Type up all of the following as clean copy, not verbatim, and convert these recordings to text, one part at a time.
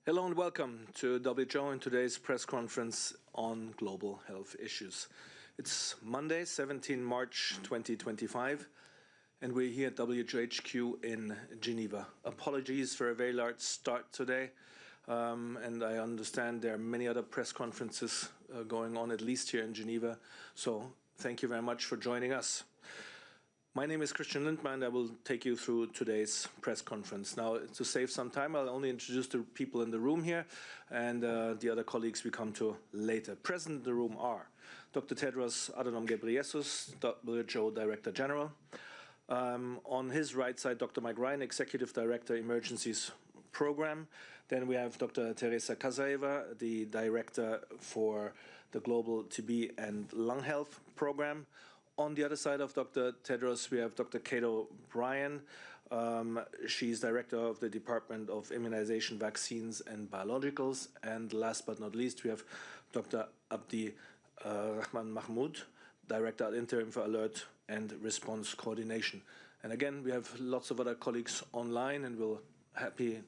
Hello and welcome to WHO and today's press conference on global health issues. It's Monday, 17 March 2025, and we're here at WHQ in Geneva. Apologies for a very large start today, and I understand there are many other press conferences going on, at least here in Geneva, so thank you very much for joining us. My name is Christian Lindmer, and I will take you through today's press conference. Now, to save some time, I'll only introduce the people in the room here, and the other colleagues we come to later. Present in the room are Dr. Tedros Adhanom Ghebreyesus, WHO Director General. On his right side, Dr. Mike Ryan, Executive Director, Emergencies Program. Then we have Dr. Teresa Kazaeva, the Director for the Global TB and Lung Health Program. On the other side of Dr. Tedros, we have Dr. Kato Bryan. She's Director of the Department of Immunization, Vaccines and Biologicals. And last but not least, we have Dr. Abdi Rahman Mahmoud, Director ad interim for Alert and Response Coordination. And again, we have lots of other colleagues online, and we'll happy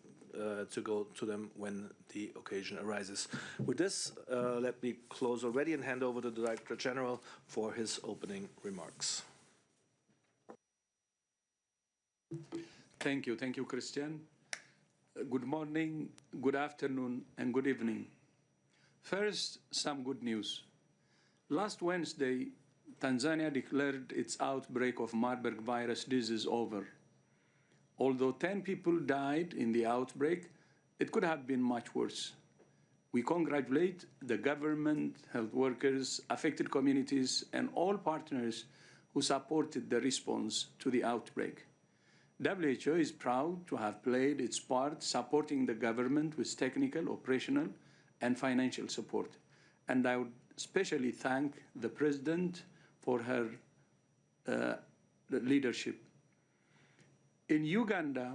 to go to them when the occasion arises. With this, let me close already and hand over to the Director General for his opening remarks. Thank you, Christian. Good morning, good afternoon, and good evening. First, some good news. Last Wednesday, Tanzania declared its outbreak of Marburg virus disease over. Although 10 people died in the outbreak, it could have been much worse. We congratulate the government, health workers, affected communities, and all partners who supported the response to the outbreak. WHO is proud to have played its part supporting the government with technical, operational, and financial support. And I would especially thank the President for her leadership. In Uganda,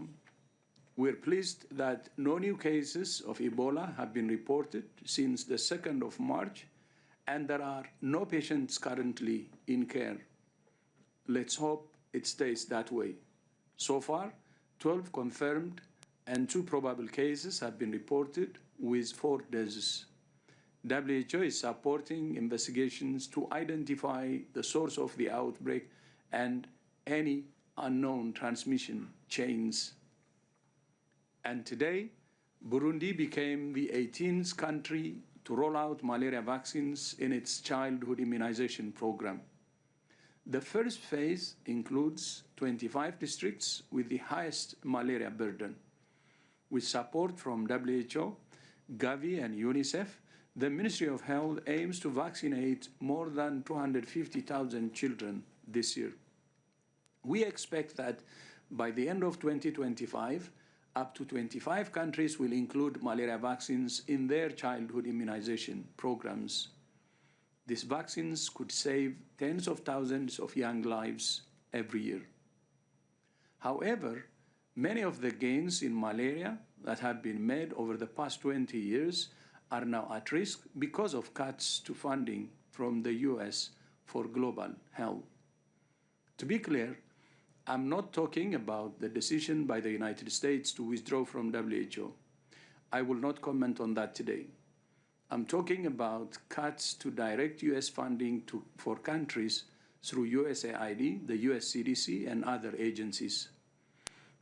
we're pleased that no new cases of Ebola have been reported since the 2nd of March, and there are no patients currently in care. Let's hope it stays that way. So far, 12 confirmed and 2 probable cases have been reported with 4 deaths. WHO is supporting investigations to identify the source of the outbreak and any unknown transmission chains. And today, Burundi became the 18th country to roll out malaria vaccines in its childhood immunization program. The first phase includes 25 districts with the highest malaria burden. With support from WHO, Gavi, and UNICEF, the Ministry of Health aims to vaccinate more than 250,000 children this year. We expect that by the end of 2025, up to 25 countries will include malaria vaccines in their childhood immunization programs. These vaccines could save tens of thousands of young lives every year. However, many of the gains in malaria that have been made over the past 20 years are now at risk because of cuts to funding from the US for global health. To be clear, I'm not talking about the decision by the United States to withdraw from WHO. I will not comment on that today. I'm talking about cuts to direct US funding for countries through USAID, the US CDC, and other agencies.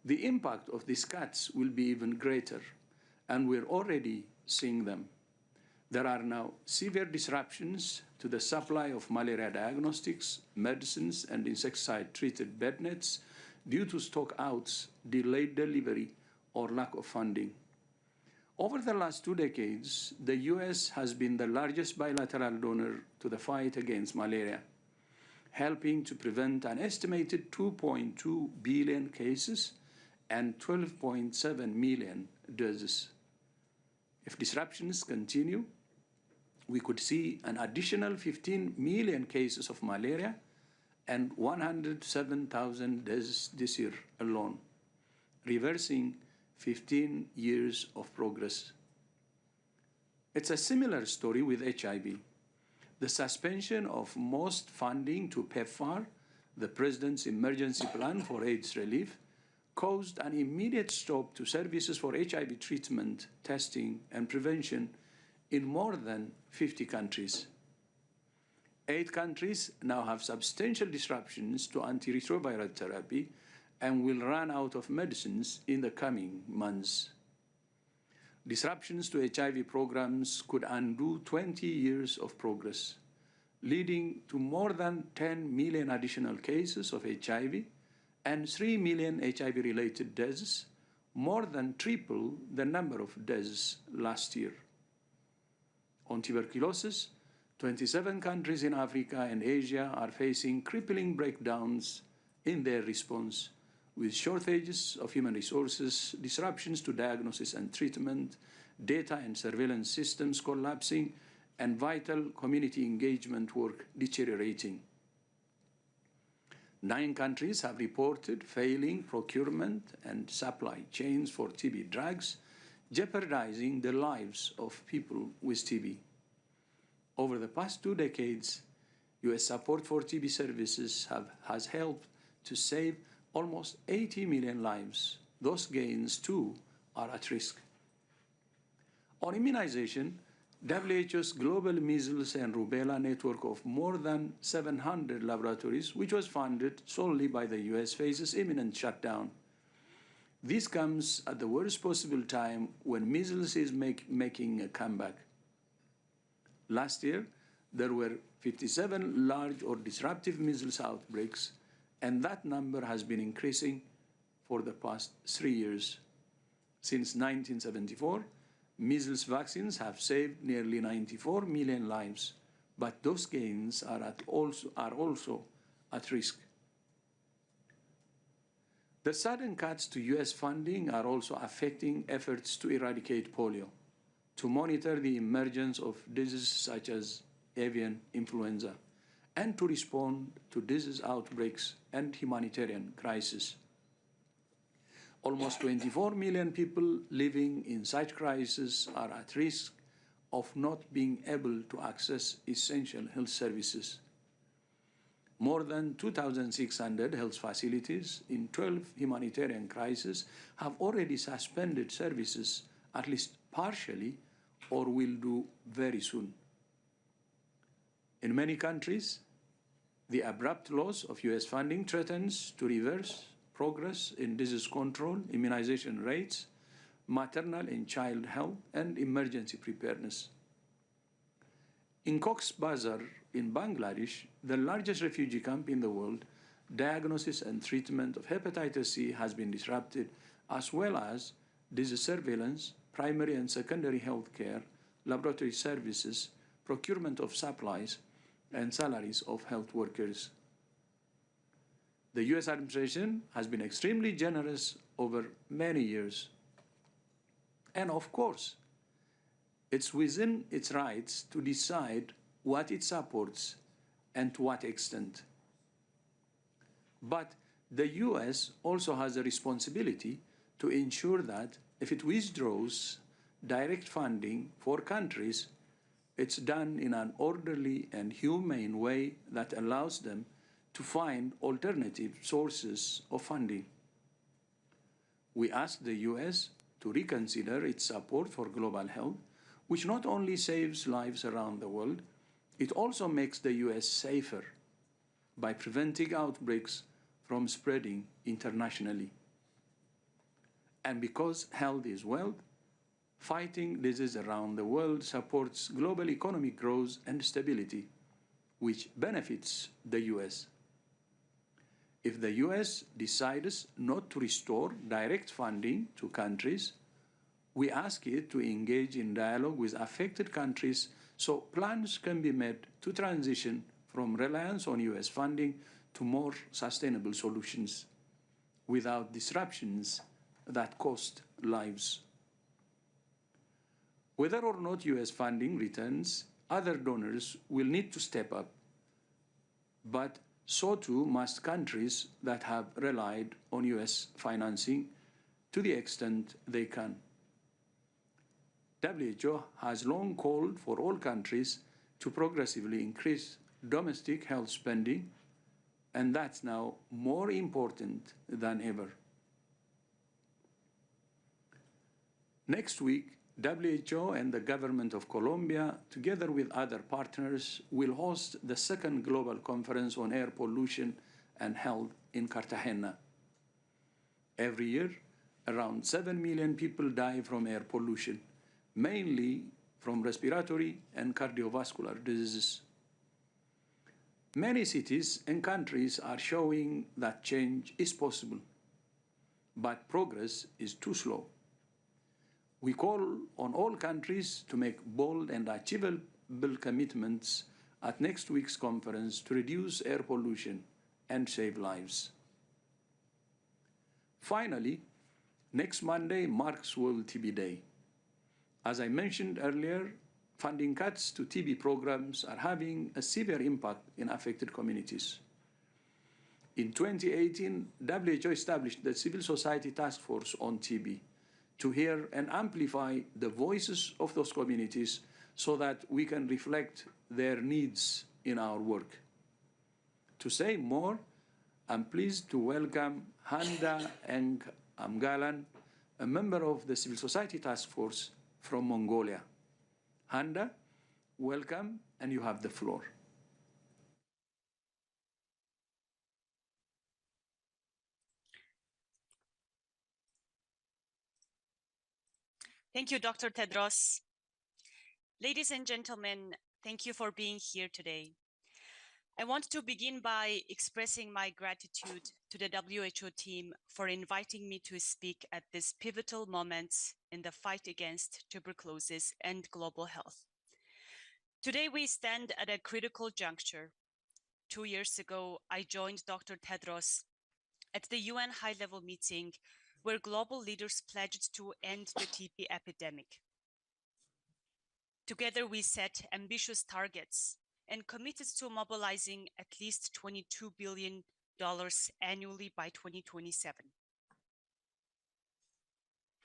The impact of these cuts will be even greater, and we're already seeing them. There are now severe disruptions to the supply of malaria diagnostics, medicines, and insecticide-treated bed nets due to stockouts, delayed delivery, or lack of funding. Over the last 2 decades, the US has been the largest bilateral donor to the fight against malaria, helping to prevent an estimated 2.2 billion cases and 12.7 million deaths. If disruptions continue, we could see an additional 15 million cases of malaria and 107,000 deaths this year alone, reversing 15 years of progress. It's a similar story with HIV. The suspension of most funding to PEPFAR, the President's emergency plan for AIDS relief, caused an immediate stop to services for HIV treatment, testing, and prevention in more than 50 countries. 8 countries now have substantial disruptions to antiretroviral therapy and will run out of medicines in the coming months. Disruptions to HIV programs could undo 20 years of progress, leading to more than 10 million additional cases of HIV and 3 million HIV-related deaths, more than triple the number of deaths last year. On tuberculosis, 27 countries in Africa and Asia are facing crippling breakdowns in their response, with shortages of human resources, disruptions to diagnosis and treatment, data and surveillance systems collapsing, and vital community engagement work deteriorating. 9 countries have reported failing procurement and supply chains for TB drugs, jeopardizing the lives of people with TB. Over the past 2 decades, US support for TB services has helped to save almost 80 million lives. Those gains, too, are at risk. On immunization, WHO's global measles and rubella network of more than 700 laboratories, which was funded solely by the US, faces imminent shutdown. This comes at the worst possible time when measles is making a comeback. Last year, there were 57 large or disruptive measles outbreaks, and that number has been increasing for the past 3 years. Since 1974, measles vaccines have saved nearly 94 million lives, but those gains are also at risk. The sudden cuts to US funding are also affecting efforts to eradicate polio, to monitor the emergence of diseases such as avian influenza, and to respond to disease outbreaks and humanitarian crises. Almost 24 million people living in such crises are at risk of not being able to access essential health services. More than 2,600 health facilities in 12 humanitarian crises have already suspended services, at least partially, or will do very soon. In many countries, the abrupt loss of US funding threatens to reverse progress in disease control, immunization rates, maternal and child health, and emergency preparedness. In Cox's Bazar in Bangladesh, the largest refugee camp in the world, diagnosis and treatment of hepatitis C has been disrupted, as well as disease surveillance, primary and secondary health care, laboratory services, procurement of supplies, and salaries of health workers. The US administration has been extremely generous over many years. And of course, it's within its rights to decide what it supports and to what extent. But the US also has a responsibility to ensure that if it withdraws direct funding for countries, it's done in an orderly and humane way that allows them to find alternative sources of funding. We ask the US to reconsider its support for global health, which not only saves lives around the world, it also makes the US safer by preventing outbreaks from spreading internationally. And because health is wealth, fighting disease around the world supports global economic growth and stability, which benefits the US. If the US decides not to restore direct funding to countries, we ask it to engage in dialogue with affected countries so plans can be made to transition from reliance on US funding to more sustainable solutions without disruptions that cost lives. Whether or not US funding returns, other donors will need to step up, but so too must countries that have relied on US financing to the extent they can. WHO has long called for all countries to progressively increase domestic health spending, and that's now more important than ever. Next week, WHO and the government of Colombia, together with other partners, will host the second global conference on air pollution and health in Cartagena. Every year, around 7 million people die from air pollution, mainly from respiratory and cardiovascular diseases. Many cities and countries are showing that change is possible, but progress is too slow. We call on all countries to make bold and achievable commitments at next week's conference to reduce air pollution and save lives. Finally, next Monday marks World TB Day. As I mentioned earlier, funding cuts to TB programs are having a severe impact in affected communities. In 2018, WHO established the Civil Society Task Force on TB to hear and amplify the voices of those communities so that we can reflect their needs in our work. To say more, I'm pleased to welcome Handa Eng Amgalan, a member of the Civil Society Task Force from Mongolia. Handa, welcome, and you have the floor. Thank you, Dr. Tedros. Ladies and gentlemen, thank you for being here today. I want to begin by expressing my gratitude to the WHO team for inviting me to speak at this pivotal moment in the fight against tuberculosis and global health. Today, we stand at a critical juncture. 2 years ago, I joined Dr. Tedros at the UN high-level meeting where global leaders pledged to end the TB epidemic. Together, we set ambitious targets and committed to mobilizing at least $22 billion annually by 2027.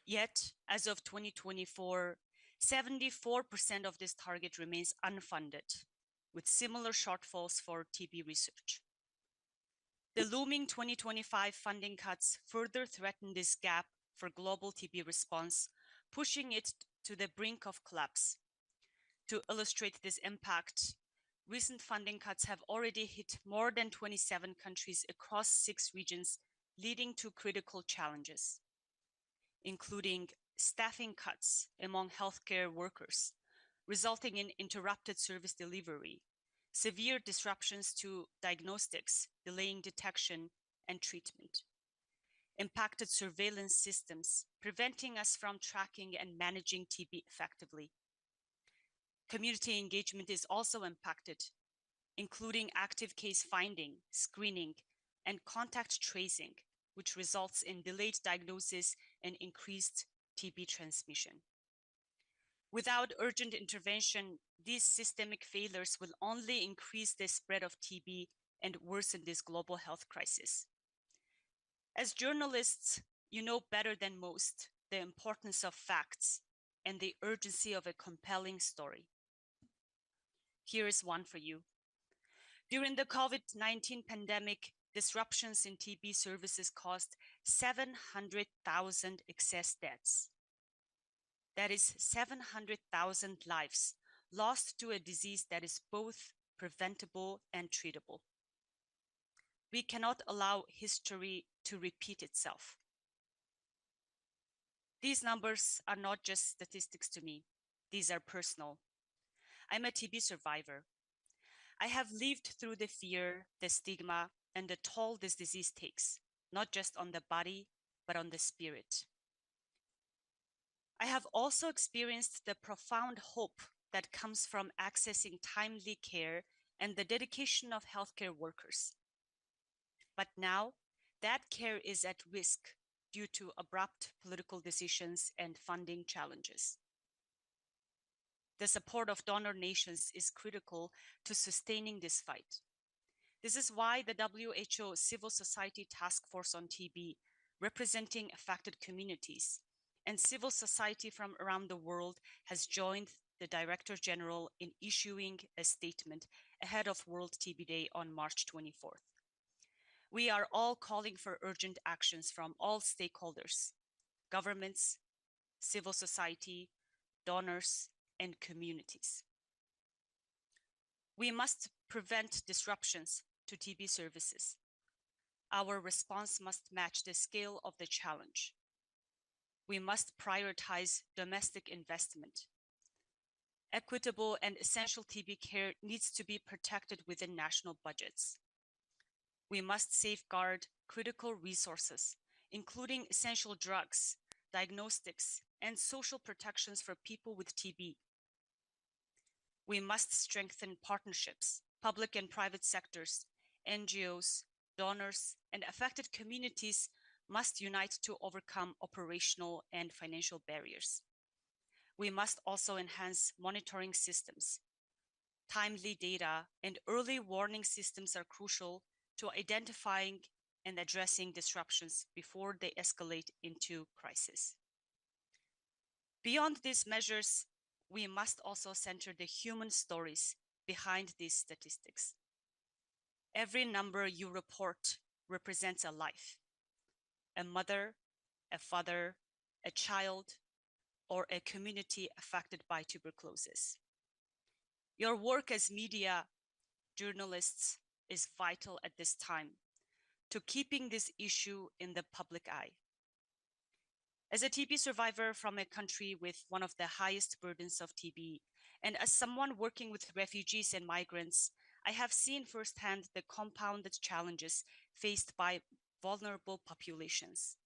Yet, as of 2024, 74% of this target remains unfunded, with similar shortfalls for TB research. The looming 2025 funding cuts further threaten this gap for global TB response, pushing it to the brink of collapse. To illustrate this impact, recent funding cuts have already hit more than 27 countries across 6 regions, leading to critical challenges, including staffing cuts among healthcare workers, resulting in interrupted service delivery, severe disruptions to diagnostics, delaying detection and treatment, impacted surveillance systems, preventing us from tracking and managing TB effectively. Community engagement is also impacted, including active case finding, screening, and contact tracing, which results in delayed diagnosis and increased TB transmission. Without urgent intervention, these systemic failures will only increase the spread of TB and worsen this global health crisis. As journalists, you know better than most the importance of facts and the urgency of a compelling story. Here is one for you. During the COVID-19 pandemic, disruptions in TB services caused 700,000 excess deaths. That is 700,000 lives lost to a disease that is both preventable and treatable. We cannot allow history to repeat itself. These numbers are not just statistics to me. These are personal. I'm a TB survivor. I have lived through the fear, the stigma, and the toll this disease takes, not just on the body, but on the spirit. I have also experienced the profound hope that comes from accessing timely care and the dedication of healthcare workers. But now, that care is at risk due to abrupt political decisions and funding challenges. The support of donor nations is critical to sustaining this fight. This is why the WHO Civil Society Task Force on TB, representing affected communities, and civil society from around the world has joined the Director General in issuing a statement ahead of World TB Day on March 24th. We are all calling for urgent actions from all stakeholders, governments, civil society, donors, and communities. We must prevent disruptions to TB services. Our response must match the scale of the challenge. We must prioritize domestic investment. Equitable and essential TB care needs to be protected within national budgets. We must safeguard critical resources, including essential drugs, diagnostics, and social protections for people with TB. We must strengthen partnerships, public and private sectors, NGOs, donors, and affected communities must unite to overcome operational and financial barriers. We must also enhance monitoring systems. Timely data and early warning systems are crucial to identifying and addressing disruptions before they escalate into crisis. Beyond these measures, we must also center the human stories behind these statistics. Every number you report represents a life: a mother, a father, a child, or a community affected by tuberculosis. Your work as media journalists is vital at this time to keeping this issue in the public eye. As a TB survivor from a country with one of the highest burdens of TB, and as someone working with refugees and migrants, I have seen firsthand the compounded challenges faced by vulnerable populations.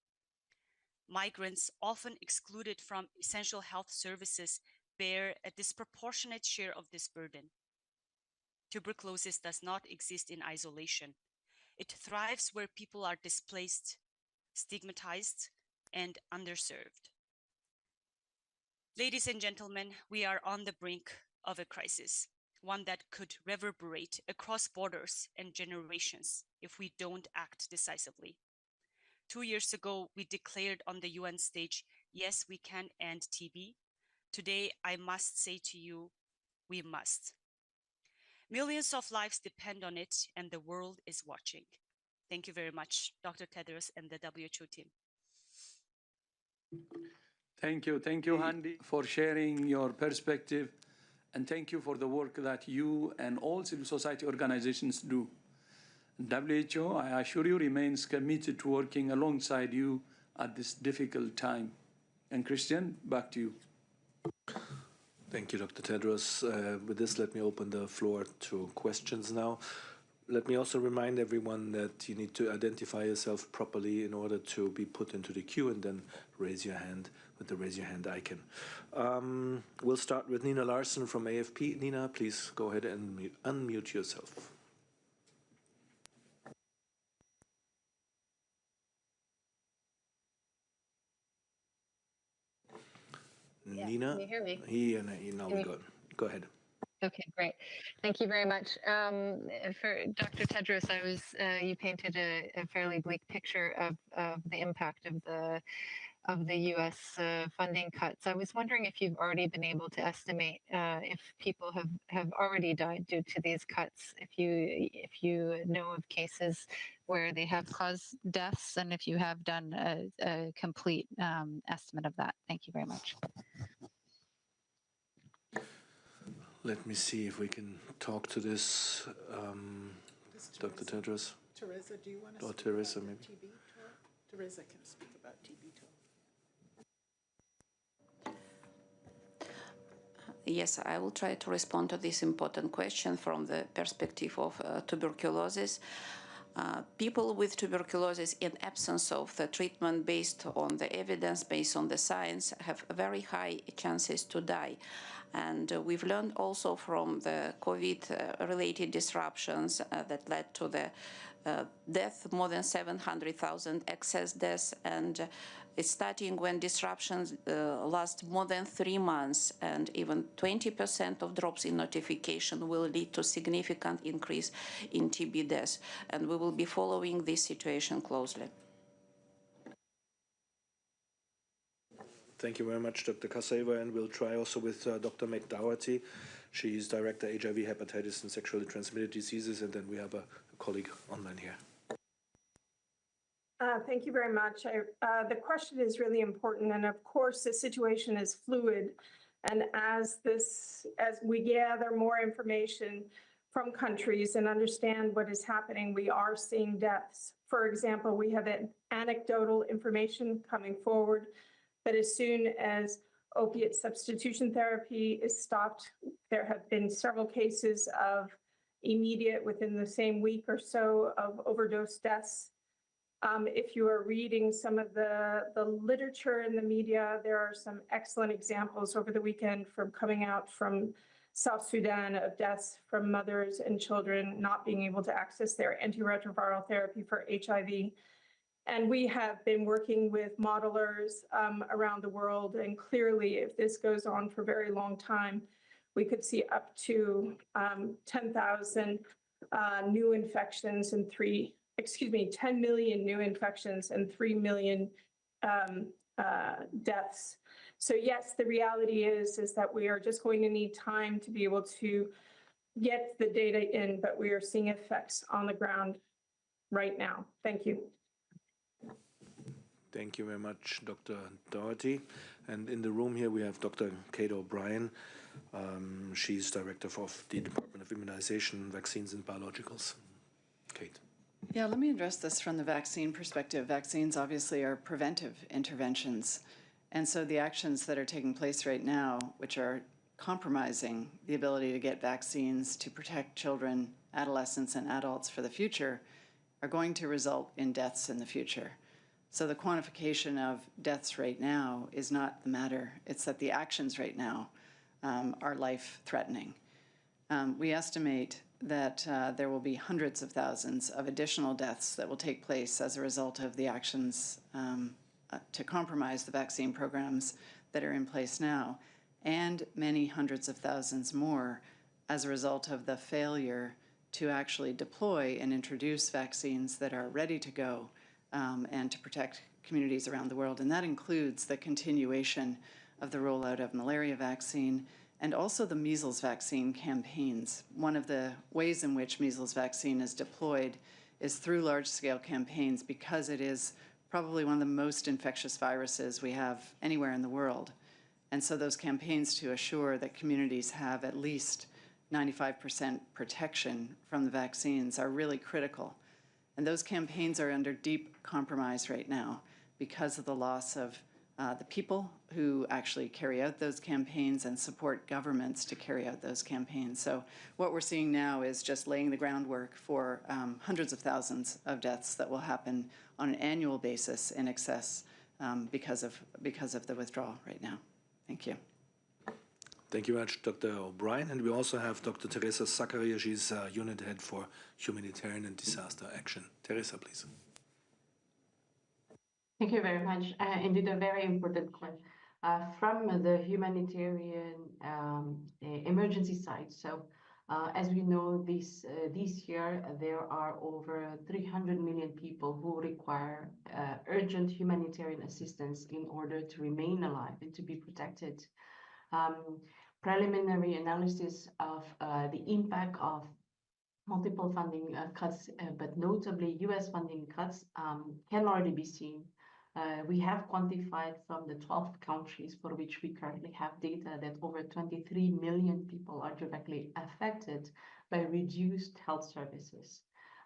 Migrants, often excluded from essential health services, bear a disproportionate share of this burden. Tuberculosis does not exist in isolation. It thrives where people are displaced, stigmatized, and underserved. Ladies and gentlemen, we are on the brink of a crisis, one that could reverberate across borders and generations if we don't act decisively. 2 years ago, we declared on the UN stage, yes, we can end TB. Today, I must say to you, we must. Millions of lives depend on it, and the world is watching. Thank you very much, Dr. Tedros and the WHO team. Thank you, Handi, for sharing your perspective, and thank you for the work that you and all civil society organizations do. WHO, I assure you, remains committed to working alongside you at this difficult time. And Christian, back to you. Thank you, Dr. Tedros. With this, let me open the floor to questions now. Let me also remind everyone that you need to identify yourself properly in order to be put into the queue, and then raise your hand with the raise your hand icon. We'll start with Nina Larson from AFP. Nina, please go ahead and unmute yourself. Yeah, Nina? can you hear me? Now we go ahead. Okay, great. Thank you very much. For Dr. Tedros, you painted a fairly bleak picture of the impact of the U.S. Funding cuts. I was wondering if you've already been able to estimate if people have already died due to these cuts, if you know of cases where they have caused deaths, and if you have done a complete estimate of that. Thank you very much. Let me see if we can talk to this, Dr. Tedros. Teresa, do you want to Or speak Teresa, about maybe. the TB talk? Teresa can speak about TB talk. Yes, I will try to respond to this important question from the perspective of tuberculosis. People with tuberculosis, in absence of the treatment based on the evidence, based on the science, have very high chances to die. And we've learned also from the COVID-related disruptions that led to the death, more than 700,000 excess deaths, and it's starting when disruptions last more than 3 months, and even 20% of drops in notification will lead to significant increase in TB deaths. And we will be following this situation closely. Thank you very much, Dr. Kaseva, and we'll try also with Dr. McDougherty. She's Director HIV, Hepatitis and Sexually Transmitted Diseases, and then we have a colleague online here. Thank you very much. The question is really important, and of course, the situation is fluid. And as we gather more information from countries and understand what is happening, we are seeing deaths. For example, we have anecdotal information coming forward, but as soon as opiate substitution therapy is stopped, there have been several cases of immediate, within the same week or so, of overdose deaths. If you are reading some of the literature in the media, there are some excellent examples over the weekend coming out from South Sudan of deaths from mothers and children not being able to access their antiretroviral therapy for HIV. And we have been working with modelers around the world, and clearly, if this goes on for a very long time, we could see up to 10,000 new infections and 10 million new infections and 3 million deaths. So yes, the reality is that we are just going to need time to be able to get the data in, but we are seeing effects on the ground right now. Thank you. Thank you very much, Dr. Doherty. And in the room here, we have Dr. Kate O'Brien. She's director of the Department of Immunization, Vaccines and Biologicals. Kate. Yeah, let me address this from the vaccine perspective. Vaccines obviously are preventive interventions. And so the actions that are taking place right now, which are compromising the ability to get vaccines to protect children, adolescents, and adults for the future, are going to result in deaths in the future. So the quantification of deaths right now is not the matter. It's that the actions right now are life-threatening. We estimate that there will be hundreds of thousands of additional deaths that will take place as a result of the actions to compromise the vaccine programs that are in place now, and many hundreds of thousands more as a result of the failure to actually deploy and introduce vaccines that are ready to go and to protect communities around the world. And that includes the continuation of the rollout of malaria vaccine and also the measles vaccine campaigns. One of the ways in which measles vaccine is deployed is through large-scale campaigns, because it is probably one of the most infectious viruses we have anywhere in the world. And so those campaigns to assure that communities have at least 95% protection from the vaccines are really critical. And those campaigns are under deep compromise right now because of the loss of the people who actually carry out those campaigns and support governments to carry out those campaigns. So what we're seeing now is just laying the groundwork for hundreds of thousands of deaths that will happen on an annual basis in excess because of the withdrawal right now. Thank you. Thank you very much, Dr. O'Brien. And we also have Dr. Teresa Zakaria. She's unit head for humanitarian and disaster action. Teresa, please. Thank you very much. Indeed, a very important question from the humanitarian emergency side. So, as we know, this year there are over 300 million people who require urgent humanitarian assistance in order to remain alive and to be protected. Preliminary analysis of the impact of multiple funding cuts, but notably US funding cuts, can already be seen. We have quantified from the 12 countries for which we currently have data that over 23 million people are directly affected by reduced health services.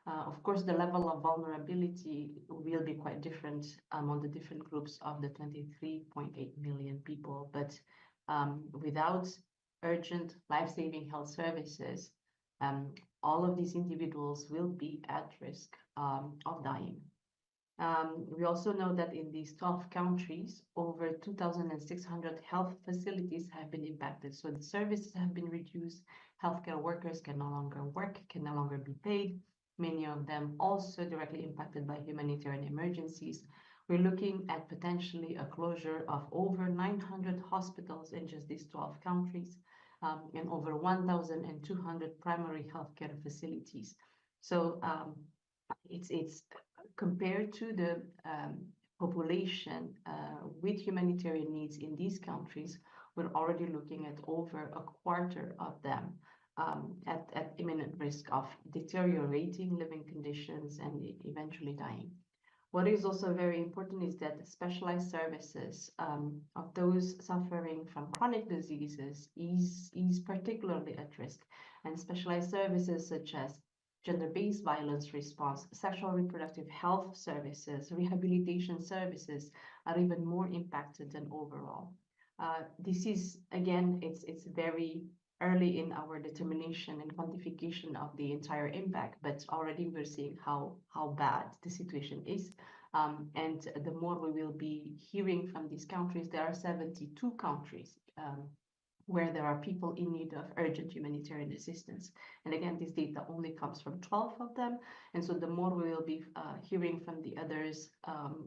Of course, the level of vulnerability will be quite different among the different groups of the 23.8 million people, but without urgent life-saving health services, all of these individuals will be at risk of dying. We also know that in these 12 countries, over 2,600 health facilities have been impacted. So the services have been reduced. Healthcare workers can no longer work, can no longer be paid. Many of them also directly impacted by humanitarian emergencies. We're looking at potentially a closure of over 900 hospitals in just these 12 countries and over 1,200 primary healthcare facilities. So it's compared to the population with humanitarian needs in these countries, we're already looking at over a quarter of them at imminent risk of deteriorating living conditions and eventually dying. What is also very important is that the specialized services of those suffering from chronic diseases is particularly at risk, and specialized services such as gender-based violence response, sexual reproductive health services, rehabilitation services are even more impacted than overall. This is, again, it's very early in our determination and quantification of the entire impact, but already we're seeing how bad the situation is. And the more we will be hearing from these countries, there are 72 countries where there are people in need of urgent humanitarian assistance. And again, this data only comes from 12 of them. And so the more we will be hearing from the others,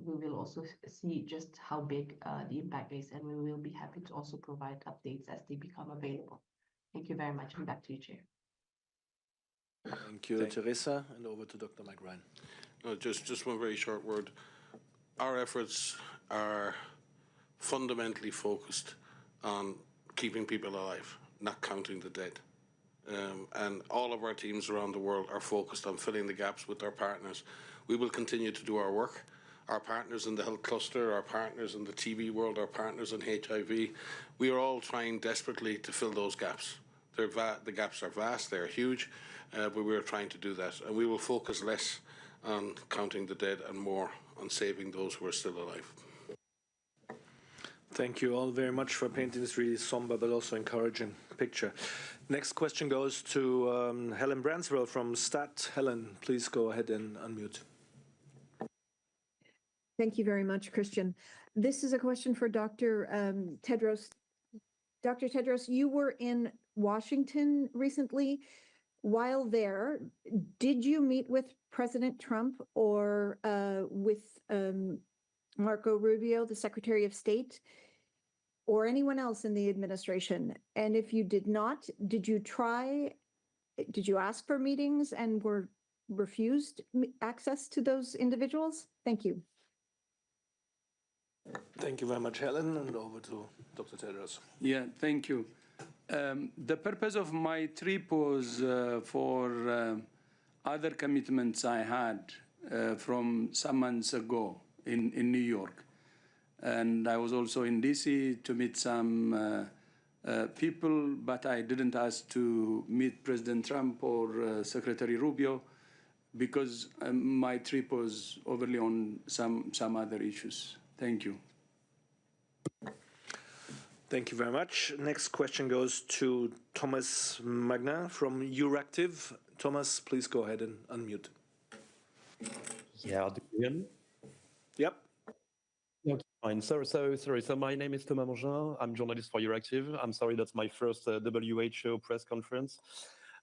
we will also see just how big the impact is, and we will be happy to also provide updates as they become available. Thank you very much, and back to you, Chair. Thank you, Teresa, and over to Dr. Mike Ryan. Just one very short word. Our efforts are fundamentally focused on keeping people alive, not counting the dead. And all of our teams around the world are focused on filling the gaps with our partners. We will continue to do our work. Our partners in the health cluster, our partners in the TB world, our partners in HIV, we are all trying desperately to fill those gaps. The gaps are vast, they're huge, but we're trying to do that. And we will focus less on counting the dead and more on saving those who are still alive. Thank you all very much for painting this really somber but also encouraging picture. Next question goes to Helen Branswell from STAT. Helen, please go ahead and unmute. Thank you very much, Christian. This is a question for Dr. Tedros. Dr. Tedros, you were in Washington recently. While there, did you meet with President Trump or with Marco Rubio, the Secretary of State, or anyone else in the administration? And if you did not, did you ask for meetings and were refused access to those individuals? Thank you. Thank you very much, Helen, and over to Dr. Tedros. Yeah, thank you. The purpose of my trip was for other commitments I had from some months ago in New York. And I was also in DC to meet some people, but I didn't ask to meet President Trump or Secretary Rubio because my trip was overly on some other issues. Thank you. Thank you very much. Next question goes to Thomas Magna from Euractiv. Thomas, please go ahead and unmute. Yeah, do you hear me? Yep. Okay, fine. Sorry. So my name is Thomas Magna. I'm journalist for Euractiv. I'm sorry, that's my first WHO press conference.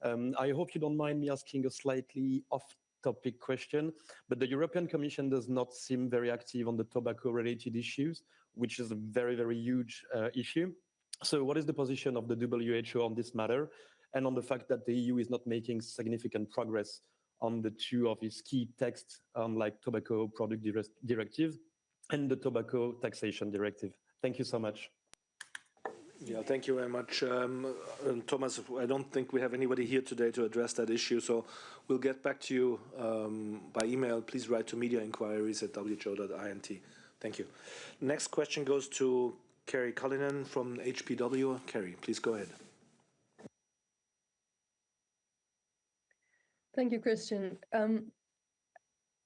I hope you don't mind me asking a slightly off-topic question, but the European Commission does not seem very active on the tobacco-related issues, which is a very, very huge issue. So what is the position of the WHO on this matter and on the fact that the EU is not making significant progress on the two of its key texts, like Tobacco Product Directive and the Tobacco Taxation Directive? Thank you so much. Yeah, thank you very much. Thomas, I don't think we have anybody here today to address that issue, so we'll get back to you by email. Please write to mediainquiries@who.int. Thank you. Next question goes to Kerry Cullinan from HPW. Kerry, please go ahead. Thank you, Christian.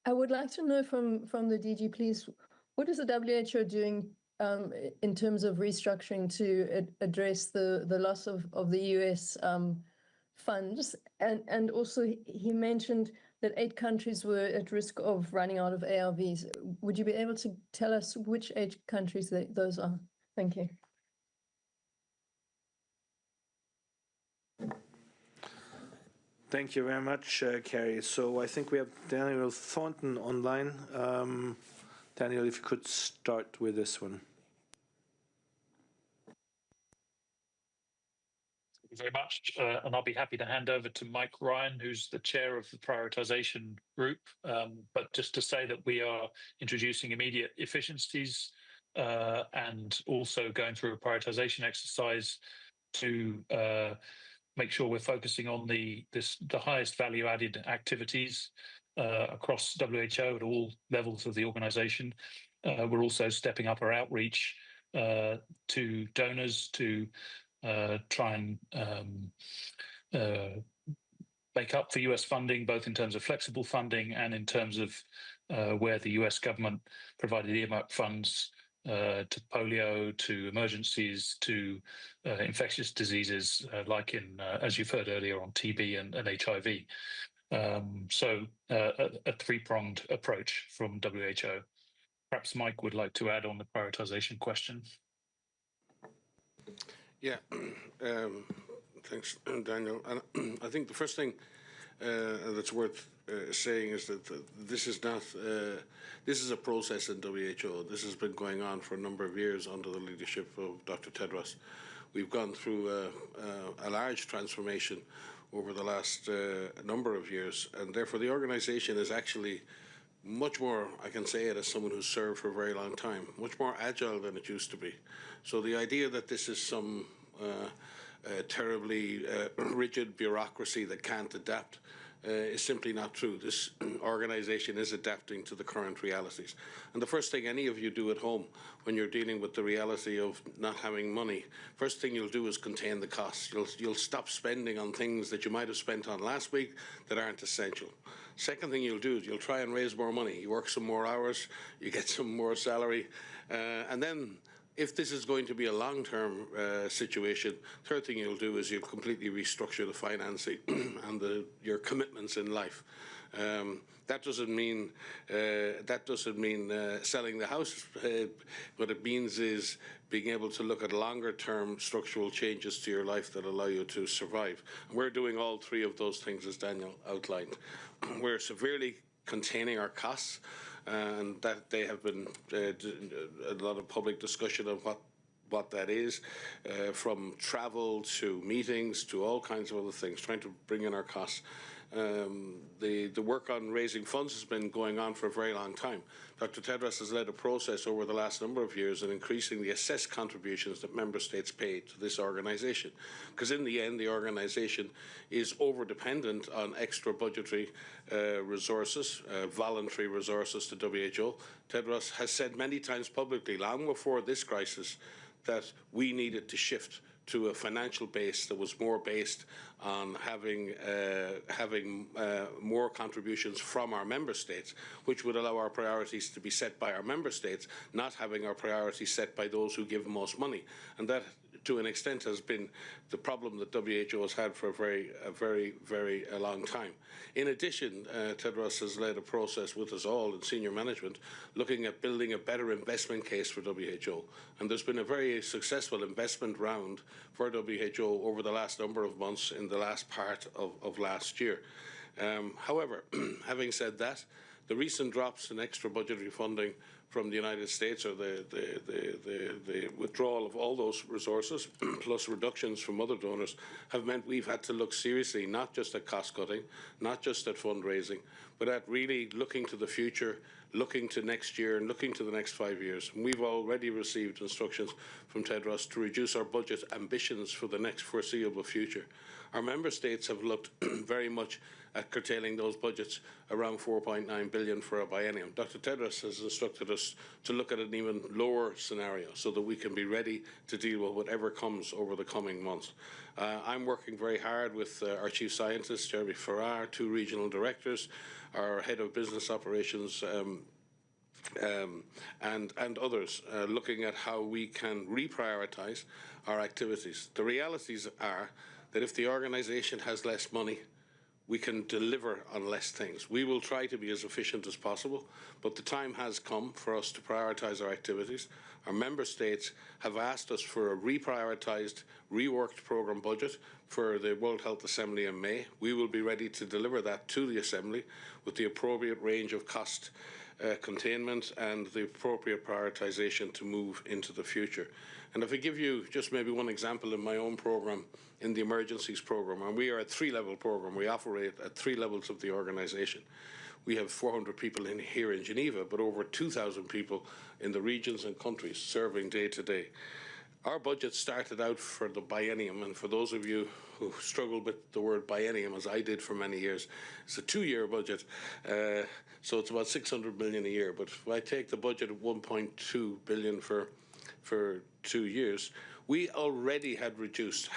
I would like to know from the DG, please, what is the WHO doing in terms of restructuring to address the loss of the US funds? And also, he mentioned that 8 countries were at risk of running out of ARVs. Would you be able to tell us which 8 countries those are? Thank you. Thank you very much, Kerry. So I think we have Daniel Thornton online. Daniel, if you could start with this one. Thank you very much. And I'll be happy to hand over to Mike Ryan, who's the chair of the prioritization group. But just to say that we are introducing immediate efficiencies and also going through a prioritization exercise to make sure we're focusing on the highest value added activities across WHO at all levels of the organization. We're also stepping up our outreach to donors to try and make up for US funding, both in terms of flexible funding and in terms of where the US government provided earmark funds to polio, to emergencies, to infectious diseases, like in, as you've heard earlier, on TB and HIV. So a three-pronged approach from WHO. Perhaps Mike would like to add on the prioritization question. Yeah, thanks, Daniel. And I think the first thing that's worth saying is that this is not, this is a process in WHO. This has been going on for a number of years under the leadership of Dr. Tedros. We've gone through a large transformation over the last number of years, and therefore the organization is actually much more, I can say it as someone who's served for a very long time, much more agile than it used to be. So the idea that this is some terribly rigid bureaucracy that can't adapt is simply not true. This organization is adapting to the current realities. And the first thing any of you do at home when you're dealing with the reality of not having money, first thing you'll do is contain the costs. You'll stop spending on things that you might have spent on last week that aren't essential. Second thing you'll do is you'll try and raise more money. You work some more hours, you get some more salary, and then if this is going to be a long-term situation, third thing you'll do is you'll completely restructure the financing and your commitments in life. That doesn't mean selling the house. What it means is being able to look at longer-term structural changes to your life that allow you to survive. And we're doing all three of those things, as Daniel outlined. We're severely containing our costs, and that they have been a lot of public discussion of what that is, from travel to meetings to all kinds of other things, trying to bring in our costs. The work on raising funds has been going on for a very long time. Dr. Tedros has led a process over the last number of years in increasing the assessed contributions that member states pay to this organization. Because in the end, the organization is over-dependent on extra budgetary resources, voluntary resources to WHO. Tedros has said many times publicly, long before this crisis, that we needed to shift to a financial base that was more based on having more contributions from our member states, which would allow our priorities to be set by our member states, not having our priorities set by those who give most money. And that, to an extent, has been the problem that WHO has had for a very long time. In addition, Tedros has led a process with us all in senior management looking at building a better investment case for WHO. And there's been a very successful investment round for WHO over the last number of months in the last part of last year. However, having said that, the recent drops in extra budgetary funding from the United States, or the withdrawal of all those resources, plus reductions from other donors, have meant we've had to look seriously, not just at cost cutting, not just at fundraising, but at really looking to the future, looking to next year and looking to the next 5 years. And we've already received instructions from Tedros to reduce our budget ambitions for the next foreseeable future. Our member states have looked very much at curtailing those budgets around 4.9 billion for a biennium. Dr. Tedros has instructed us to look at an even lower scenario so that we can be ready to deal with whatever comes over the coming months. I'm working very hard with our chief scientist, Jeremy Farrar, 2 regional directors, our head of business operations, and others, looking at how we can reprioritize our activities. The realities are that if the organization has less money, we can deliver on less things. We will try to be as efficient as possible, but the time has come for us to prioritize our activities. Our member states have asked us for a reprioritized, reworked program budget for the World Health Assembly in May. We will be ready to deliver that to the Assembly with the appropriate range of cost containment and the appropriate prioritization to move into the future. And if I give you just maybe one example in my own program, in the emergencies program, and we are a 3-level program. We operate at 3 levels of the organization. We have 400 people here in Geneva, but over 2,000 people in the regions and countries serving day to day. Our budget started out for the biennium, and for those of you who struggled with the word biennium, as I did for many years, it's a 2-year budget, so it's about 600 million a year. But if I take the budget of 1.2 billion for 2 years, we already have reduced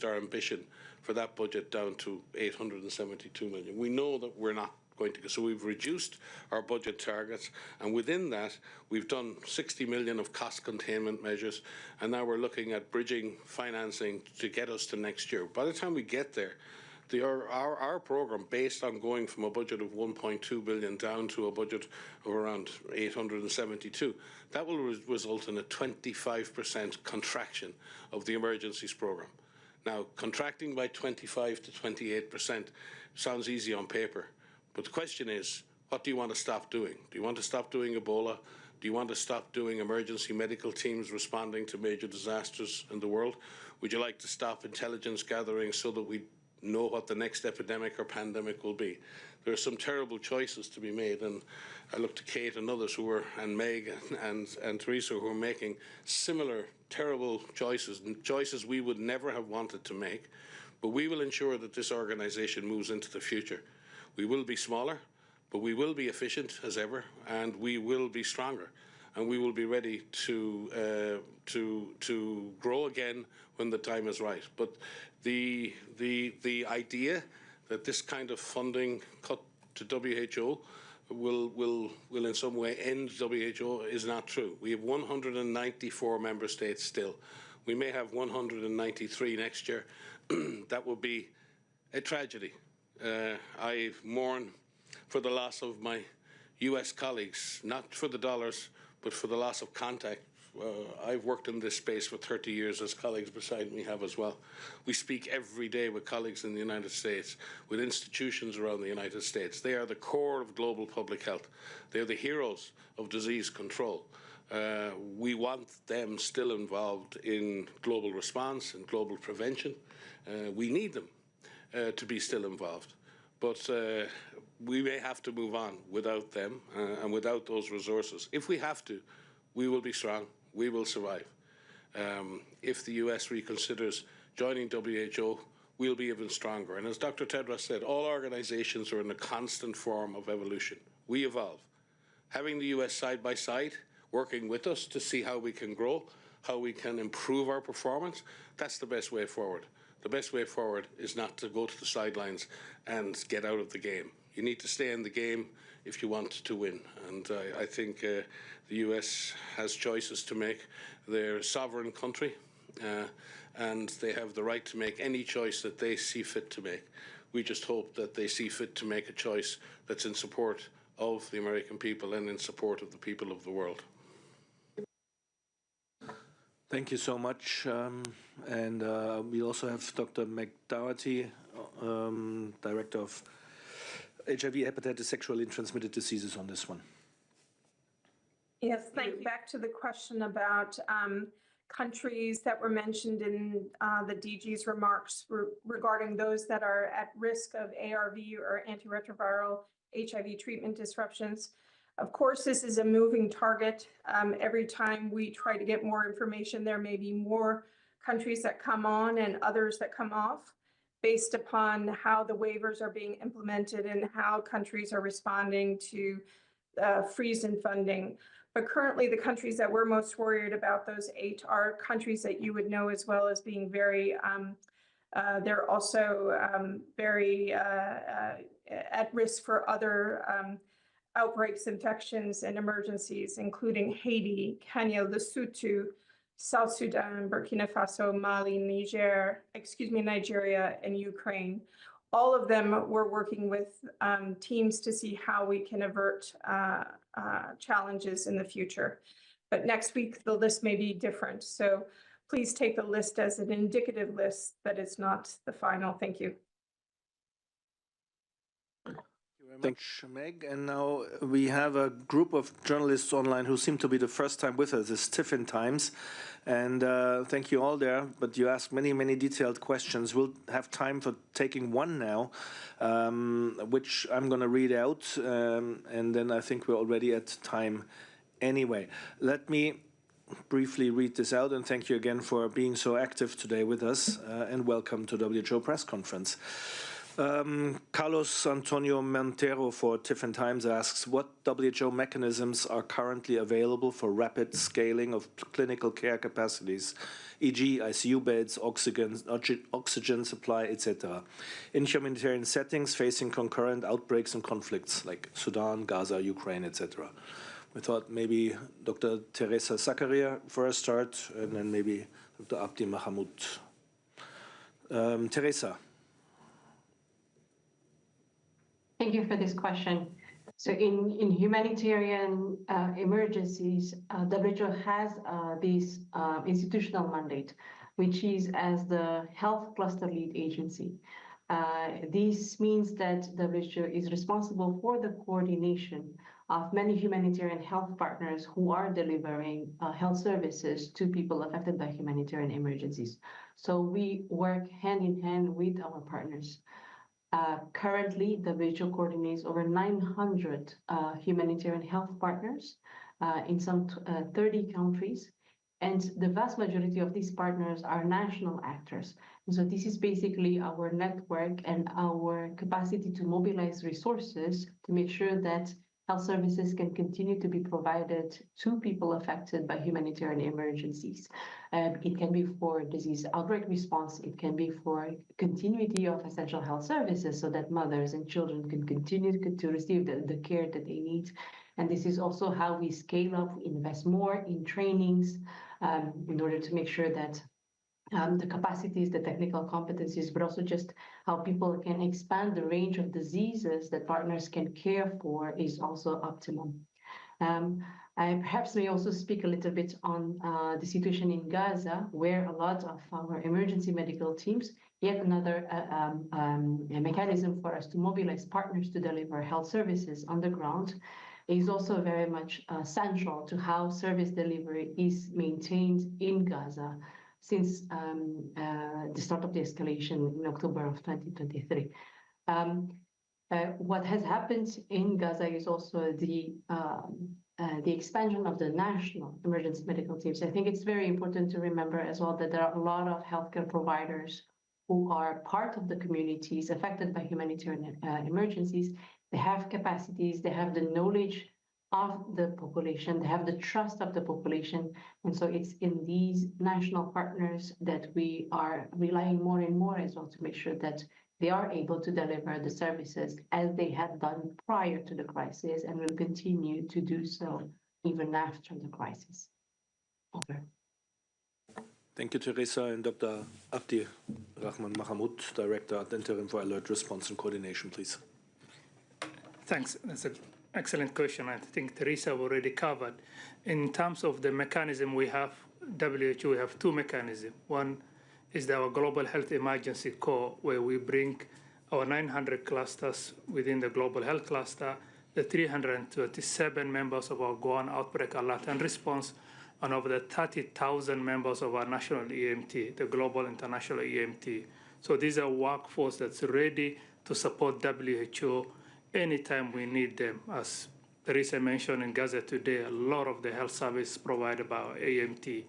our ambition for that budget down to 872 million. We know that we're not going to go. So we've reduced our budget targets, and within that, we've done 60 million of cost containment measures, and now we're looking at bridging financing to get us to next year. By the time we get there, our program, based on going from a budget of 1.2 billion down to a budget of around 872, that will result in a 25% contraction of the emergencies program. Now, contracting by 25 to 28% sounds easy on paper. But the question is, what do you want to stop doing? Do you want to stop doing Ebola? Do you want to stop doing emergency medical teams responding to major disasters in the world? Would you like to stop intelligence gathering so that we know what the next epidemic or pandemic will be? There are some terrible choices to be made, and I look to Kate and others and Meg and Teresa, who are making similar terrible choices, choices we would never have wanted to make. But we will ensure that this organisation moves into the future. We will be smaller, but we will be efficient as ever, and we will be stronger, and we will be ready to grow again when the time is right. But the idea that this kind of funding cut to WHO will in some way end WHO is not true. We have 194 member states still. We may have 193 next year. That will be a tragedy. I mourn for the loss of my US colleagues, not for the dollars, but for the loss of contact. I've worked in this space for 30 years, as colleagues beside me have as well. We speak every day with colleagues in the United States, with institutions around the United States. They are the core of global public health. They are the heroes of disease control. We want them still involved in global response and global prevention. We need them to be still involved. But we may have to move on without them and without those resources. If we have to, we will be strong. We will survive. If the US reconsiders joining WHO, we'll be even stronger. And as Dr. Tedros said, all organizations are in a constant form of evolution. We evolve. Having the US side by side, working with us to see how we can grow, how we can improve our performance, that's the best way forward. The best way forward is not to go to the sidelines and get out of the game. You need to stay in the game if you want to win. And I think the US has choices to make. They're a sovereign country, and they have the right to make any choice that they see fit to make. We just hope that they see fit to make a choice that's in support of the American people and in support of the people of the world. Thank you so much. And we also have Dr. McDougherty, Director of HIV, Hepatitis, Sexually Transmitted Diseases on this one. Yes, thank you. Back to the question about countries that were mentioned in the DG's remarks regarding those that are at risk of ARV or antiretroviral HIV treatment disruptions. Of course, this is a moving target. Every time we try to get more information, there may be more countries that come on and others that come off based upon how the waivers are being implemented and how countries are responding to freeze in funding. But currently, the countries that we're most worried about, those 8, are countries that you would know as well as being very, they're also very at risk for other outbreaks, infections, and emergencies, including Haiti, Kenya, Lesotho, South Sudan, Burkina Faso, Mali, Nigeria, and Ukraine. All of them, we're working with teams to see how we can avert challenges in the future. But next week, the list may be different. So please take the list as an indicative list, that it's not the final. Thank you. Thank you, Meg. And now we have a group of journalists online who seem to be the first time with us. It's Tiffin Times. And thank you all there. But you asked many, many detailed questions. We'll have time for taking one now, which I'm going to read out. And then I think we're already at time anyway. Let me briefly read this out, and thank you again for being so active today with us, and welcome to WHO press conference. Carlos Antonio Montero for Tiffin Times asks, what WHO mechanisms are currently available for rapid scaling of clinical care capacities, e.g. ICU beds, oxygen supply, etc., in humanitarian settings facing concurrent outbreaks and conflicts like Sudan, Gaza, Ukraine, etc.? We thought maybe Dr. Teresa Zakaria first start, and then maybe Dr. Abdi Mahamoud. Teresa. Thank you for this question. So in humanitarian emergencies, WHO has this institutional mandate, which is as the health cluster lead agency. This means that WHO is responsible for the coordination of many humanitarian health partners who are delivering health services to people affected by humanitarian emergencies. So we work hand in hand with our partners. Currently, WHO coordinates over 900 humanitarian health partners in some 30 countries. And the vast majority of these partners are national actors. And so this is basically our network and our capacity to mobilize resources to make sure that health services can continue to be provided to people affected by humanitarian emergencies. It can be for disease outbreak response. It can be for continuity of essential health services so that mothers and children can continue to receive the care that they need. And this is also how we scale up, invest more in trainings in order to make sure that the capacities, the technical competencies, but also just how people can expand the range of diseases that partners can care for is also optimum. I perhaps may also speak a little bit on the situation in Gaza, where a lot of our emergency medical teams, yet another mechanism for us to mobilize partners to deliver health services on the ground, is also very much central to how service delivery is maintained in Gaza since the start of the escalation in October of 2023. What has happened in Gaza is also the expansion of the national emergency medical teams. I think it's very important to remember as well that there are a lot of healthcare providers who are part of the communities affected by humanitarian emergencies. They have capacities, they have the knowledge of the population, they have the trust of the population. And so it's in these national partners that we are relying more and more as well to make sure that they are able to deliver the services as they had done prior to the crisis and will continue to do so even after the crisis. Over. Thank you, Teresa, and Dr. Abdi Rahman Mahamoud, Director at Interim for Alert Response and Coordination, please. Thanks. That's an excellent question. I think Teresa already covered. In terms of the mechanism we have, WHO, we have two mechanisms. One is our Global Health Emergency Corps, where we bring our 900 clusters within the Global Health Cluster, the 327 members of our Goan Outbreak Alert and Response, and over the 30,000 members of our national EMT, the Global International EMT. So these are workforce that's ready to support WHO anytime we need them. As Teresa mentioned in Gaza today, a lot of the health service provided by our AMT.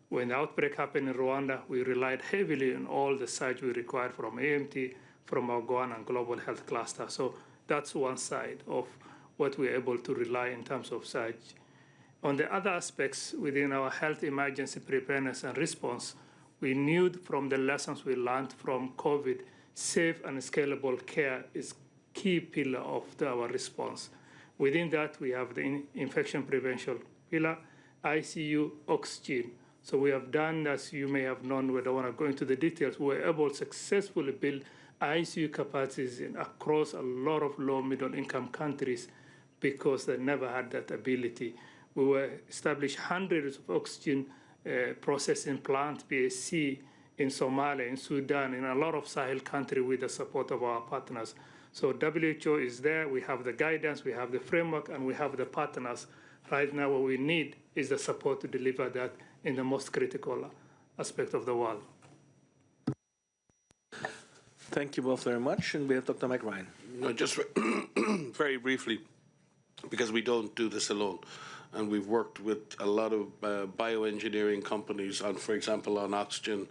When the outbreak happened in Rwanda, we relied heavily on all the surge we required from AMT, from our Goan and Global Health Cluster. So that's one side of what we're able to rely in terms of surge. On the other aspects within our health emergency preparedness and response, we knew from the lessons we learned from COVID, safe and scalable care is key pillar of our response. Within that, we have the infection prevention pillar, ICU, oxygen. So we have done, as you may have known, we don't want to go into the details, we were able to successfully build ICU capacities across a lot of low middle income countries because they never had that ability. We were established hundreds of oxygen processing plants, PSC, in Somalia, in Sudan, in a lot of Sahel countries with the support of our partners. So WHO is there, we have the guidance, we have the framework, and we have the partners. Right now what we need is the support to deliver that in the most critical aspect of the world. Thank you both very much, and we have Dr. Mike Ryan. No, just very briefly, because we don't do this alone. and we've worked with a lot of bioengineering companies on, for example, on oxygen,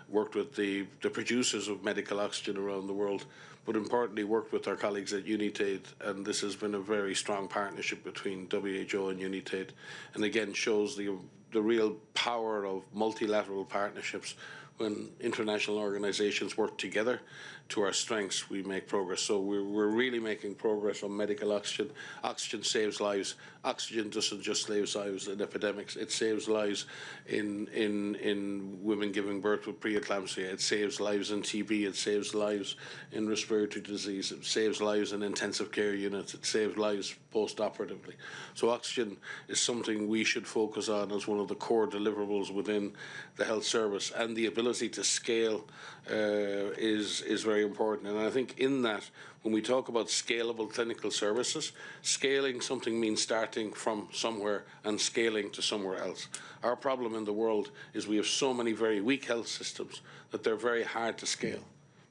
worked with the producers of medical oxygen around the world, but importantly worked with our colleagues at United, and this has been a very strong partnership between WHO and United, and again shows the real power of multilateral partnerships. When international organizations work together to our strengths, we make progress. So we're really making progress on medical oxygen. Oxygen saves lives. Oxygen doesn't just save lives in epidemics. It saves lives in women giving birth with preeclampsia. It saves lives in TB. It saves lives in respiratory disease. It saves lives in intensive care units. It saves lives post-operatively. So oxygen is something we should focus on as one of the core deliverables within the health service, and the ability to scale is very important. And I think in that, when we talk about scalable clinical services, scaling something means starting from somewhere and scaling to somewhere else. Our problem in the world is we have so many very weak health systems that they're very hard to scale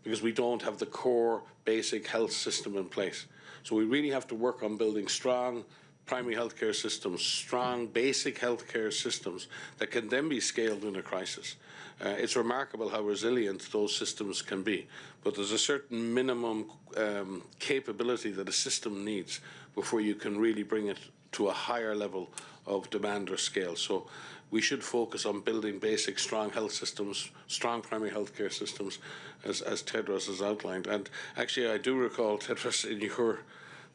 because we don't have the core basic health system in place. So we really have to work on building strong primary healthcare systems, strong basic healthcare systems that can then be scaled in a crisis. It's remarkable how resilient those systems can be, but there's a certain minimum capability that a system needs before you can really bring it to a higher level of demand or scale. So we should focus on building basic strong health systems, strong primary healthcare systems, as Tedros has outlined. And actually, I do recall, Tedros, in your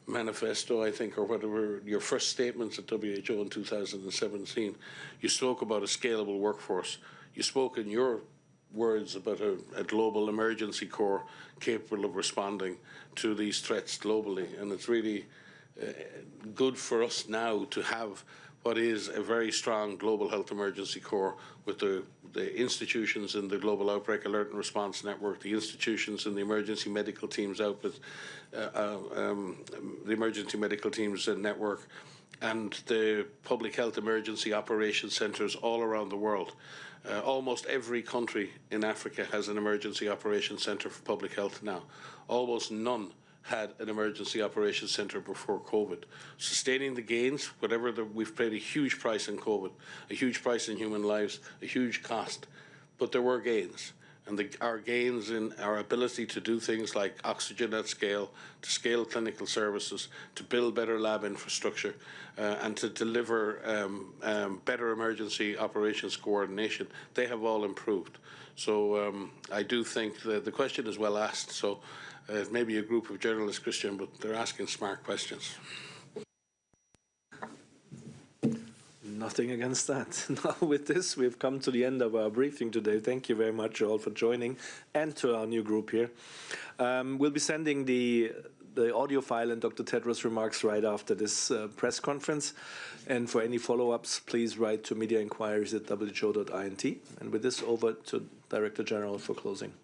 manifesto, I think, or whatever, your first statements at WHO in 2017, you spoke about a scalable workforce. You spoke in your words about a global emergency corps capable of responding to these threats globally. And it's really good for us now to have what is a very strong global health emergency corps with the institutions in the Global Outbreak Alert and Response Network, the institutions in the emergency medical teams out with the emergency medical teams network, and the public health emergency operations centres all around the world. Almost every country in Africa has an emergency operations centre for public health now. Almost none had an emergency operations centre before COVID. Sustaining the gains, we've paid a huge price in COVID, a huge price in human lives, a huge cost, but there were gains. And our gains in our ability to do things like oxygen at scale, to scale clinical services, to build better lab infrastructure, and to deliver better emergency operations coordination, they have all improved. So I do think the question is well asked. So it may be a group of journalists, Christian, but they're asking smart questions. Nothing against that. Now, with this, we've come to the end of our briefing today. Thank you very much all for joining, and to our new group here. We'll be sending the audio file and Dr. Tedros' remarks right after this press conference. And for any follow-ups, please write to mediainquiries@who.int. And with this, over to Director General for closing.